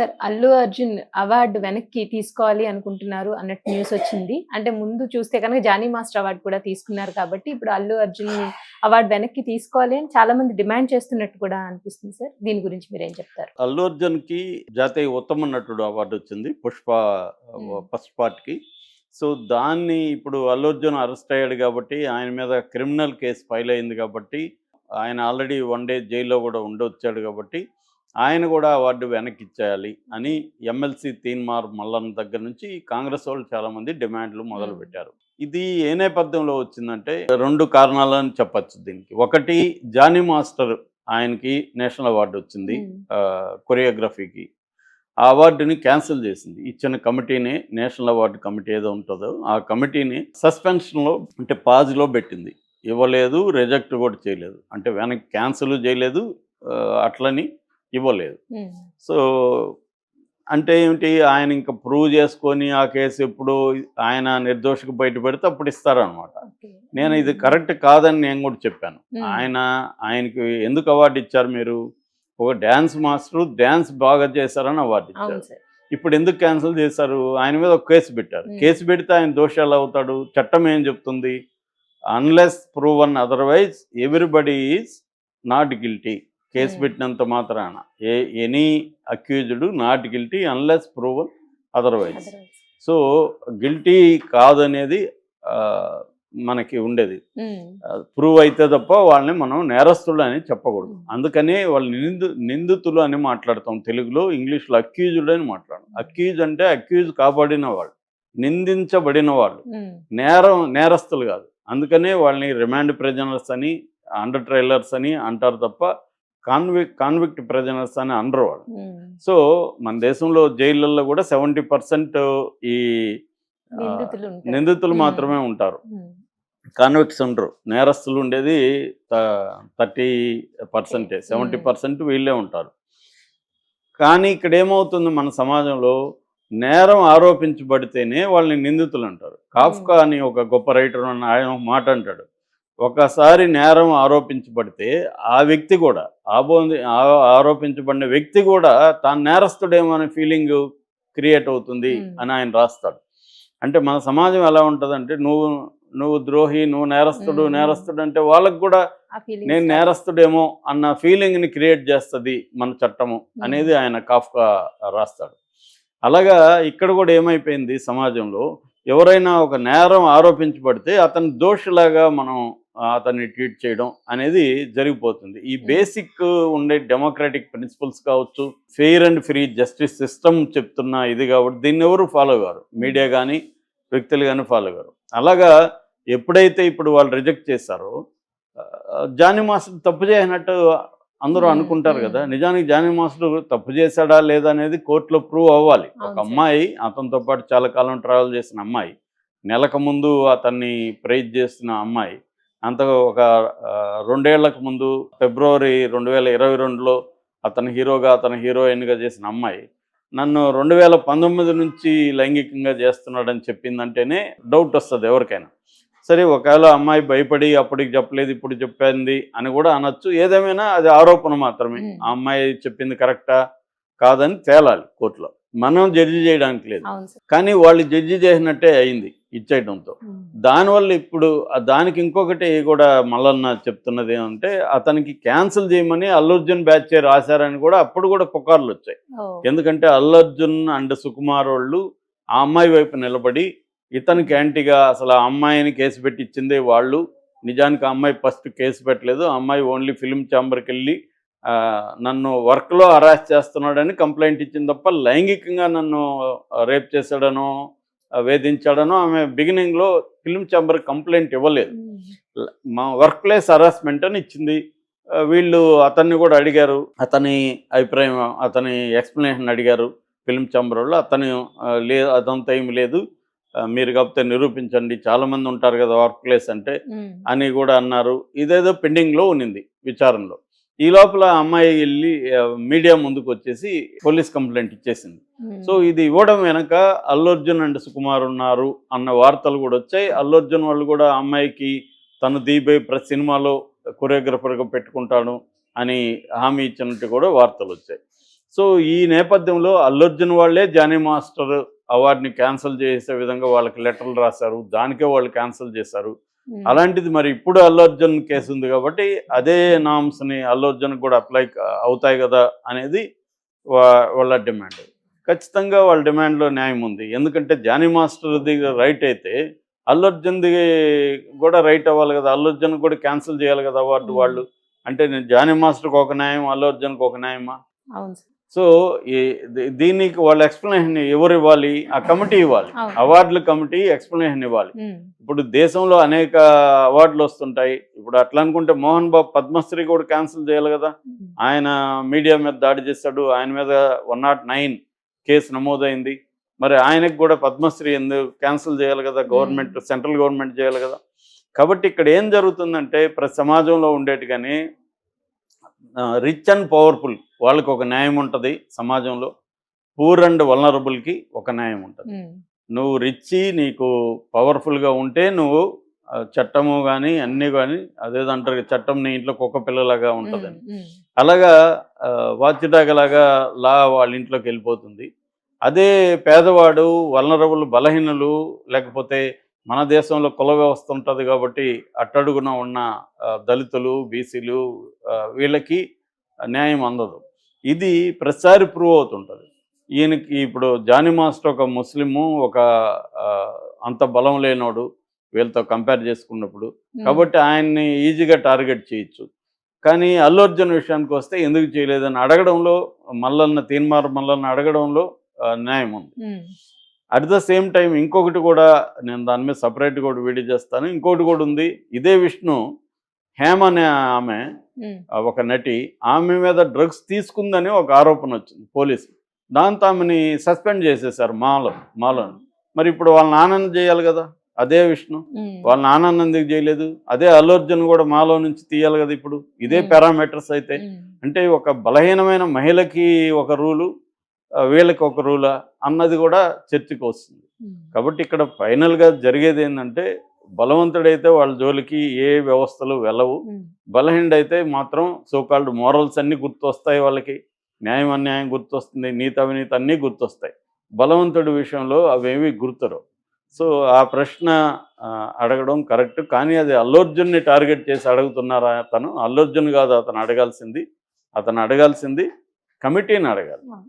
Sir Allu Arjun award వెనక్కి తీసుకోవాలి అనుకుంటున్నారు అన్నట్టు న్యూస్ వచ్చింది. అంటే ముందు చూస్తే కనుక జానీ మాస్టర్ అవార్డ్ కూడా తీసుకున్నారు కాబట్టి ఇప్పుడు అల్లు అర్జున్ అవార్డ్ వెనక్కి తీసుకోవాలి అని చాలా మంది డిమాండ్ చేస్తున్నట్టు కూడా అనిపిస్తుంది సార్. దీని గురించి మీరేం చెప్తారు? అల్లు అర్జున్‌కి జాతీయ ఉత్తమ నటుడు అవార్డు వచ్చింది. ఫస్ట్ పార్ట్‌కి. సో, దాన్ని ఇప్పుడు అల్లు అర్జున్ అరెస్ట్ అయ్యాడు కాబట్టి, ఆయన మీద క్రిమినల్ కేస్ ఫైల్ అయింది కాబట్టి, ఆయన ఆల్రెడీ 1 డే జైల్‌లో కూడా ఉండొచ్చాడు కాబట్టి, ఆయన కూడా అవార్డు వెనక్కి ఇచ్చేయాలి అని ఎమ్మెల్సీ తీన్మార్ మల్లన్న దగ్గర నుంచి కాంగ్రెస్ వాళ్ళు చాలామంది డిమాండ్లు మొదలుపెట్టారు. ఇది ఏ నేపథ్యంలో వచ్చిందంటే 2 కారణాలని చెప్పొచ్చు దీనికి. ఒకటి, జానీ మాస్టర్ ఆయనకి నేషనల్ అవార్డు వచ్చింది కొరియోగ్రఫీకి. ఆ అవార్డుని క్యాన్సిల్ చేసింది. ఇచ్చిన కమిటీని, నేషనల్ అవార్డు కమిటీ ఏదో ఉంటుందో ఆ కమిటీని సస్పెన్షన్లో అంటే పాజ్లో పెట్టింది. ఇవ్వలేదు, రిజెక్ట్ కూడా చేయలేదు. అంటే వెనక్కి క్యాన్సిల్ చేయలేదు, అట్లని ఇవ్వలేదు. సో అంటే ఏమిటి, ఆయన ఇంకా ప్రూవ్ చేసుకొని ఆ కేసు ఎప్పుడు ఆయన నిర్దోషికి బయటపెడితే అప్పుడు ఇస్తారనమాట. నేను ఇది కరెక్ట్ కాదని నేను కూడా చెప్పాను. ఆయనకి ఎందుకు అవార్డు ఇచ్చారు మీరు? ఒక డ్యాన్స్ మాస్టర్ డ్యాన్స్ బాగా చేశారని అవార్డు ఇచ్చారు. ఇప్పుడు ఎందుకు క్యాన్సిల్ చేశారు? ఆయన మీద ఒక కేసు పెట్టారు. కేసు పెడితే ఆయన దోషాలు అవుతాడు. చట్టం ఏం చెప్తుంది? Unless proven otherwise everybody is not guilty. Case పెట్టినంత మాత్రాన any accused not guilty unless proven otherwise. So guilty కాదనేది మనకి ఉండేది. ప్రూవ్ అయితే తప్ప వాళ్ళని మనం నేరస్తులు అని చెప్పకూడదు. అందుకనే వాళ్ళు నిందితులు అని మాట్లాడతాం తెలుగులో. ఇంగ్లీష్లో అక్యూజ్డ్ అని మాట్లాడతాం. అక్యూజ్ అంటే అక్యూజ్ కాబడిన వాళ్ళు, నిందించబడిన వాళ్ళు, నేరస్తులు కాదు. అందుకనే వాళ్ళని రిమాండ్ ప్రిజనర్స్ అని, అండర్ ట్రైలర్స్ అని అంటారు తప్ప కాన్విక్ట్ ప్రిజనర్స్ అని అనరు వాళ్ళు. సో మన దేశంలో జైళ్ళల్లో కూడా 70% ఈ నిందితులు మాత్రమే ఉంటారు, కాన్విక్ట్స్ ఉండరు. నేరస్తులు ఉండేది 30%, 70% వీళ్ళే ఉంటారు. కానీ ఇక్కడ ఏమవుతుంది, మన సమాజంలో నేరం ఆరోపించబడితేనే వాళ్ళని నిందితులు అంటారు. కాఫ్కా అని ఒక గొప్ప రైటర్ ఆయన మాట అంటాడు, ఒకసారి నేరం ఆరోపించబడితే ఆ వ్యక్తి కూడా ఆరోపించబడిన వ్యక్తి కూడా తాను నేరస్తుడేమో అనే ఫీలింగ్ క్రియేట్ అవుతుంది అని ఆయన రాస్తాడు. అంటే మన సమాజం ఎలా ఉంటుందంటే, నువ్వు ద్రోహి, నువ్వు నేరస్తుడు అంటే వాళ్ళకు కూడా నేను నేరస్తుడేమో అన్న ఫీలింగ్ని క్రియేట్ చేస్తుంది మన చట్టము అనేది ఆయన కాఫ్కా రాస్తాడు. అలాగా ఇక్కడ కూడా ఏమైపోయింది, సమాజంలో ఎవరైనా ఒక నేరం ఆరోపించబడితే అతని దోషిలాగా మనం అతన్ని ట్రీట్ చేయడం అనేది జరిగిపోతుంది. ఈ బేసిక్ ఉండే డెమోక్రాటిక్ ప్రిన్సిపల్స్ కావచ్చు, fair and free justice system చెప్తున్న ఇది కాబట్టి దీన్ని ఎవరు ఫాలో కారు. మీడియా కానీ వ్యక్తులు కానీ ఫాలో కారు. అలాగా ఎప్పుడైతే ఇప్పుడు వాళ్ళు రిజెక్ట్ చేశారో, జానీ మాస్టర్ తప్పు చేయనట్టు అందరూ అనుకుంటారు కదా. నిజానికి జానీ మాస్టర్ తప్పు చేశాడా లేదా అనేది కోర్టులో ప్రూవ్ అవ్వాలి. ఒక అమ్మాయి, అతనితో పాటు చాలా కాలం ట్రావెల్ చేసిన అమ్మాయి, నెలకు ముందు అతన్ని ప్రైజ్ చేస్తున్న అమ్మాయి, ఒక 2 ఏళ్లకు ముందు ఫిబ్రవరి 2022లో అతని హీరోయిన్గా చేసిన అమ్మాయి నన్ను 2019 నుంచి లైంగికంగా చేస్తున్నాడని చెప్పిందంటేనే డౌట్ వస్తుంది ఎవరికైనా. సరే, ఒకవేళ అమ్మాయి భయపడి అప్పటికి చెప్పలేదు ఇప్పుడు చెప్పింది అని కూడా అనొచ్చు. ఏదేమైనా అది ఆరోపణ మాత్రమే. ఆ అమ్మాయి చెప్పింది కరెక్టా కాదని తేలాలి కోర్టులో. మనం జడ్జి చేయడానికి లేదు. కానీ వాళ్ళు జడ్జి చేసినట్టే అయింది ఇచ్చేయడంతో. దానివల్ల ఇప్పుడు దానికి ఇంకొకటి కూడా మల్లన్న చెప్తున్నది ఏమంటే, అతనికి క్యాన్సిల్ చేయమని అల్లు అర్జున్ బ్యాచ్ రాశారని కూడా అప్పుడు కూడా పుకార్లు వచ్చాయి. ఎందుకంటే అల్లు అర్జున్ అండ్ సుకుమార్ వాళ్ళు ఆ అమ్మాయి వైపు నిలబడి ఇతనికి యాంటీగా, అసలు ఆ అమ్మాయిని కేసు పెట్టి ఇచ్చిందే వాళ్ళు, నిజానికి ఆ అమ్మాయి ఫస్ట్ కేసు పెట్టలేదు, ఆ అమ్మాయి ఓన్లీ ఫిల్మ్ ఛాంబర్కి వెళ్ళి నన్ను వర్క్లో హరాస్ చేస్తున్నాడని కంప్లైంట్ ఇచ్చింది తప్ప లైంగికంగా నన్ను రేప్ చేశాడనో వేధించాడనో ఆమె బిగినింగ్లో ఫిల్మ్ ఛాంబర్ కంప్లైంట్ ఇవ్వలేదు. మా వర్క్ ప్లేస్ హరాస్మెంట్ అని ఇచ్చింది. వీళ్ళు అతన్ని కూడా అడిగారు, అతని అభిప్రాయం, అతని ఎక్స్ప్లెనేషన్ అడిగారు ఫిల్మ్ ఛాంబర్ వాళ్ళు. అదంతా ఏమి లేదు, మీరు కాకపోతే నిరూపించండి, చాలామంది ఉంటారు కదా వర్క్ ప్లేస్ అంటే అని కూడా అన్నారు. ఇదేదో పెండింగ్లో ఉన్నింది విచారణలో. ఈ లోపల అమ్మాయి వెళ్ళి మీడియా ముందుకు వచ్చేసి పోలీస్ కంప్లైంట్ ఇచ్చేసింది. సో ఇది ఇవ్వడం వెనక అల్లు అర్జున్ అండ్ సుకుమార్ ఉన్నారు అన్న వార్తలు కూడా వచ్చాయి. అల్లు అర్జున్ వాళ్ళు కూడా అమ్మాయికి తను దీబై ప్రతి సినిమాలో కొరియోగ్రఫర్గా పెట్టుకుంటాను అని హామీ ఇచ్చినట్టు కూడా వార్తలు వచ్చాయి. సో ఈ నేపథ్యంలో అల్లు అర్జున్ వాళ్ళే జానీ మాస్టర్ అవార్డుని క్యాన్సిల్ చేసే విధంగా వాళ్ళకి లెటర్లు రాశారు, దానికే వాళ్ళు క్యాన్సిల్ చేశారు. అలాంటిది మరి ఇప్పుడు అల్లు అర్జున్ కేసు ఉంది కాబట్టి అదే నామ్స్ని అల్లు అర్జున్ కూడా అప్లై అవుతాయి కదా అనేది వాళ్ళ డిమాండ్. ఖచ్చితంగా వాళ్ళ డిమాండ్లో న్యాయం ఉంది. ఎందుకంటే జానీ మాస్టర్ది రైట్ అయితే అల్లు అర్జున్ది కూడా రైట్ అవ్వాలి కదా, అల్లు అర్జున్ కూడా క్యాన్సిల్ చేయాలి కదా అవార్డు వాళ్ళు. అంటే నేను జానీ మాస్టర్కి ఒక న్యాయం, అల్లు అర్జున్కి ఒక న్యాయమా? అవును సార్. సో దీనికి వాళ్ళ ఎక్స్ప్లెనేషన్ ఎవరు ఇవ్వాలి? ఆ కమిటీ ఇవ్వాలి, అవార్డుల కమిటీ ఎక్స్ప్లెనేషన్ ఇవ్వాలి. ఇప్పుడు దేశంలో అనేక అవార్డులు వస్తుంటాయి. ఇప్పుడు అట్లా అనుకుంటే మోహన్ బాబు పద్మశ్రీ కూడా క్యాన్సిల్ చేయాలి కదా. ఆయన మీడియా మీద దాడి చేశాడు, ఆయన మీద 109 కేసు నమోదైంది. మరి ఆయనకు కూడా పద్మశ్రీ ఎందుకు క్యాన్సిల్ చేయాలి కదా, గవర్నమెంట్, సెంట్రల్ గవర్నమెంట్ చేయాలి కదా. కాబట్టి ఇక్కడ ఏం జరుగుతుందంటే ప్రతి సమాజంలో ఉండేట్టుగానే రిచ్ అండ్ పవర్ఫుల్ వాళ్ళకి ఒక న్యాయం ఉంటుంది సమాజంలో, పూర్ అండ్ వల్నరబుల్కి ఒక న్యాయం ఉంటుంది. నువ్వు రిచ్, నీకు పవర్ఫుల్గా ఉంటే నువ్వు చట్టము కానీ అన్నీ కానీ అదేదంటారు, చట్టం నీ ఇంట్లో కుక్క పిల్లలాగా ఉంటుందని. అలాగా వాచ్డాగలాగా లా వాళ్ళ ఇంట్లోకి వెళ్ళిపోతుంది. అదే పేదవాడు, వల్నరబుల్, బలహీనులు, లేకపోతే మన దేశంలో కుల వ్యవస్థ ఉంటుంది కాబట్టి అట్టడుగున ఉన్న దళితులు, బీసీలు, వీళ్ళకి న్యాయం అందదు. ఇది ప్రతిసారి ప్రూవ్ అవుతుంటుంది. ఈయనకి ఇప్పుడు జానీ మాస్టర్ ఒక ముస్లిము, ఒక అంత బలం లేనోడు వీళ్ళతో కంపేర్ చేసుకున్నప్పుడు, కాబట్టి ఆయన్ని ఈజీగా టార్గెట్ చేయొచ్చు. కానీ అల్లు అర్జున్ విషయానికి వస్తే ఎందుకు చేయలేదని అడగడంలో, తీన్మార్ మల్లన్న అడగడంలో న్యాయం ఉంది. అట్ ద సేమ్ టైం ఇంకొకటి కూడా, నేను దాని మీద సపరేట్గా కూడా వీడియో చేస్తాను. ఇంకొకటి కూడా ఉంది. ఇదే విష్ణు, హేమ అనే ఆమె, ఒక నటి, ఆమె మీద డ్రగ్స్ తీసుకుందని ఒక ఆరోపణ వచ్చింది పోలీసు. దాంతో ఆమెని సస్పెండ్ చేసేసారు మాలో. మరి ఇప్పుడు వాళ్ళ నాన్నని చేయాలి కదా అదే విష్ణు, వాళ్ళ నాన్నని ఎందుకు చేయలేదు? అదే అల్లు అర్జున్ కూడా మాలో నుంచి తీయాలి కదా. ఇప్పుడు ఇదే పారామీటర్స్ అయితే, అంటే ఒక బలహీనమైన మహిళకి ఒక రూలు, వీళ్ళకి ఒక రూలా అన్నది కూడా చర్చకు వస్తుంది. కాబట్టి ఇక్కడ ఫైనల్గా జరిగేది ఏంటంటే, బలవంతుడైతే వాళ్ళ జోలికి ఏ వ్యవస్థలు వెళ్ళవు, బలహీనుడైతే మాత్రం సోకాల్డ్ మోరల్స్ అన్నీ గుర్తొస్తాయి వాళ్ళకి, న్యాయం అన్యాయం గుర్తొస్తుంది, నీతి అవినీతి అన్నీ గుర్తొస్తాయి. బలవంతుడి విషయంలో అవేవి గుర్తురావు. సో ఆ ప్రశ్న అడగడం కరెక్ట్. కానీ అది అల్లు అర్జున్ని టార్గెట్ చేసి అడుగుతున్నారా? అతను అల్లు అర్జున్ కాదు అతను అడగాల్సింది కమిటీని అడగాలి.